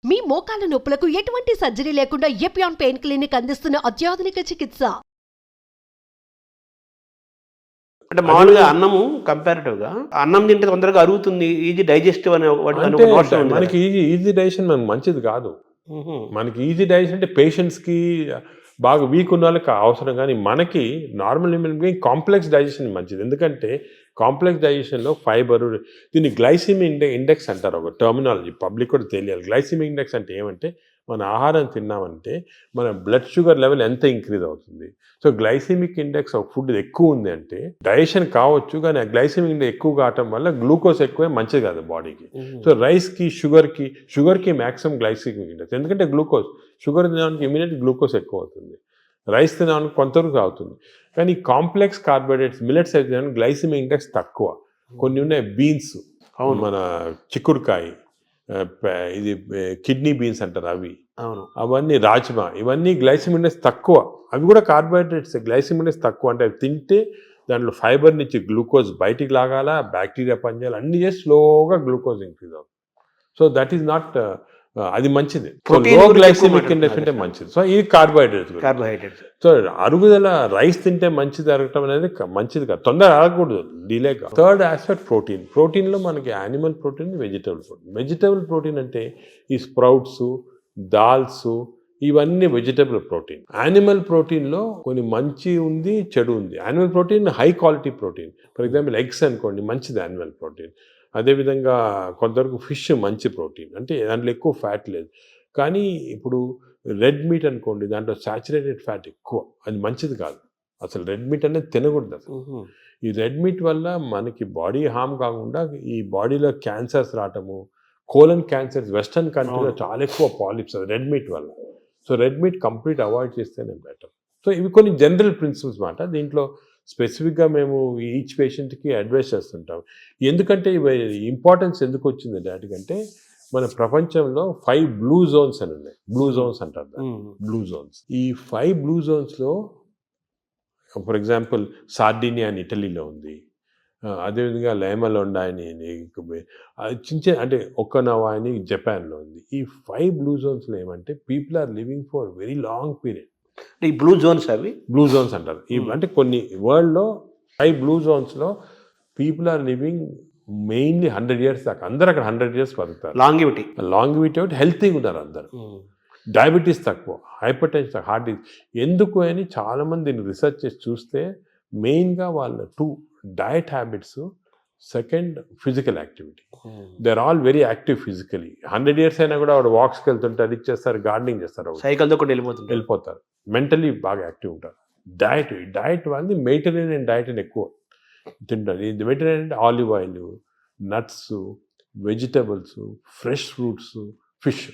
మీ మోకాల నొప్పులకు ఎటువంటి సర్జరీ లేకుండా ఎపియాన్ పెయిన్ క్లినిక్ అందిస్తున్న అత్యాధునిక చికిత్స. అంటే మామూలుగా అన్నము కంపారిటివ్ గా అన్నం తింటే తొందరగా అరుగుతుంది, ఈజీ డైజెస్టివ్ అనే అంటే మనకి ఈజీ డైజెషన్ మనకు మంచిది కాదు. మనకి ఈజీ డైజెషన్ అంటే పేషెంట్స్కి బాగా వీక్ ఉన్న వాళ్ళకి అవసరం, కానీ మనకి normal human being complex digestion మంచిది. ఎందుకంటే కాంప్లెక్స్ డైజెషన్లో ఫైబరు, దీన్ని గ్లైసిమిక్ ఇండెక్స్ అంటారు, ఒక టర్మినాలజీ పబ్లిక్ కూడా తెలియాలి. గ్లైసిమిక్ ఇండెక్స్ అంటే ఏమంటే మన ఆహారం తిన్నామంటే మన బ్లడ్ షుగర్ లెవెల్ ఎంత ఇంక్రీజ్ అవుతుంది. సో గ్లైసిమిక్ ఇండెక్స్ ఒక ఫుడ్ ఎక్కువ ఉంది అంటే డైజెషన్ కావచ్చు, కానీ ఆ గ్లైసిమిక్ ఇండెక్స్ ఎక్కువ కావటం వల్ల గ్లూకోజ్ ఎక్కువే మంచిది కాదు బాడీకి. సో రైస్కి షుగర్కి మ్యాక్సిమం గ్లైసిమిక్ ఇండెక్స్, ఎందుకంటే షుగర్ తినడానికి ఇమీడియట్ గ్లూకోజ్ ఎక్కువ అవుతుంది, రైస్ తినడానికి కొంతవరకు అవుతుంది. కానీ కాంప్లెక్స్ కార్బోహైడ్రేట్స్ మిల్లెట్స్ అయితే గ్లైసిమిక్ ఇండెక్స్ తక్కువ. కొన్ని ఉన్నాయి బీన్స్, మన చిక్కుడుకాయ, ఇది కిడ్నీ బీన్స్ అంటారు అవి, అవన్నీ రాజ్మా, ఇవన్నీ గ్లైసిమిక్ ఇండెక్స్ తక్కువ. అవి కూడా కార్బోహైడ్రేట్స్, గ్లైసిమిక్ ఇండెక్స్ తక్కువ. అంటే అవి తింటే దాంట్లో ఫైబర్ నుంచి గ్లూకోజ్ బయటికి లాగాల, బ్యాక్టీరియా పనిచేయాలి, అన్ని చేసి స్లోగా గ్లూకోజ్ ఇంక్రీజ్ అవుతుంది. సో దట్ ఈస్ నాట్, అది మంచిది. లో గ్లైసిమిక్ ఇండెక్స్ అంటే మంచిది. సో ఇది కార్బోహైడ్రేట్స్. సో అరుగుదల రైస్ తింటే మంచిది అరగటం అనేది మంచిది కాదు, తొందరగా అరగకూడదు, డిలేగా. Third aspect protein. ప్రోటీన్లో మనకి animal protein, vegetable protein. Vegetable protein అంటే ఈ స్ప్రౌట్స్, దాల్స్, ఇవన్నీ వెజిటబుల్ ప్రోటీన్. యానిమల్ ప్రోటీన్లో కొన్ని మంచి ఉంది, చెడు ఉంది. Animal protein high quality protein. For example eggs అనుకోండి, మంచిది యానిమల్ ప్రోటీన్. అదేవిధంగా కొంతవరకు ఫిష్ మంచి ప్రోటీన్, అంటే దాంట్లో ఎక్కువ ఫ్యాట్ లేదు. కానీ ఇప్పుడు రెడ్ మీట్ అనుకోండి, దాంట్లో సాచురేటెడ్ ఫ్యాట్ ఎక్కువ, అది మంచిది కాదు. అసలు రెడ్ మీట్ అనేది తినకూడదు అసలు. ఈ రెడ్ మీట్ వల్ల మనకి బాడీ హార్మ్ కాకుండా ఈ బాడీలో క్యాన్సర్స్ రావటము, కోలన్ క్యాన్సర్స్ వెస్టర్న్ కంట్రీలో చాలా ఎక్కువ పాలిప్స్ అది రెడ్ మీట్ వల్ల. So red meat complete avoid చేస్తేనే బెటర్. సో ఇవి కొన్ని జనరల్ ప్రిన్సిపల్స్ మాట. దీంట్లో స్పెసిఫిక్గా మేము ఈచ్ పేషెంట్కి అడ్వైస్ చేస్తుంటాం. ఎందుకంటే ఇవి ఇంపార్టెన్స్ ఎందుకు వచ్చింది వాటికంటే, మన ప్రపంచంలో 5 బ్లూ జోన్స్ అని ఉన్నాయి. బ్లూ జోన్స్ అంటారు దాన్ని, బ్లూ జోన్స్. ఈ 5 బ్లూ జోన్స్లో ఫర్ ఎగ్జాంపుల్ సార్డినియా అని ఇటలీలో ఉంది, అదేవిధంగా లైమలోండా అని చిన్న అంటే ఒక్కనవా అని జపాన్లో ఉంది. ఈ 5 బ్లూ జోన్స్లో ఏమంటే people are living for very long period. ఈ బ్లూ జోన్స్, అవి బ్లూ జోన్స్ అంటారు. అంటే కొన్ని వరల్డ్లో 5 బ్లూ జోన్స్లో people are living mainly 100 years దాకా. అందరు అక్కడ 100 years బతుకుతారు. లాంగివిటీ హెల్తీగా ఉన్నారు అందరు. డయాబెటీస్ తక్కువ, హైపర్ టెన్షన్ తక్కువ, హార్ట్ డిసీజ్. ఎందుకు అని చాలామంది దీన్ని రీసెర్చ్ చేసి చూస్తే మెయిన్గా వాళ్ళ 2 diet habits, second physical activity. They are all very active physically. 100 years అయినా కూడా వాడు వాక్స్కి వెళ్తుంటే అది చేస్తారు, గార్డెనింగ్ చేస్తారు, సైకిల్తో కూడా వెళ్ళిపోతారు. మెంటలీ బాగా యాక్టివ్ ఉంటారు. డయట్ వాళ్ళది మెడిటరేనియన్ డయట్ అని ఎక్కువ తింటారు. ఇది మెడిటరేనియన్ అంటే olive oil, nuts, vegetables, fresh fruits, fish.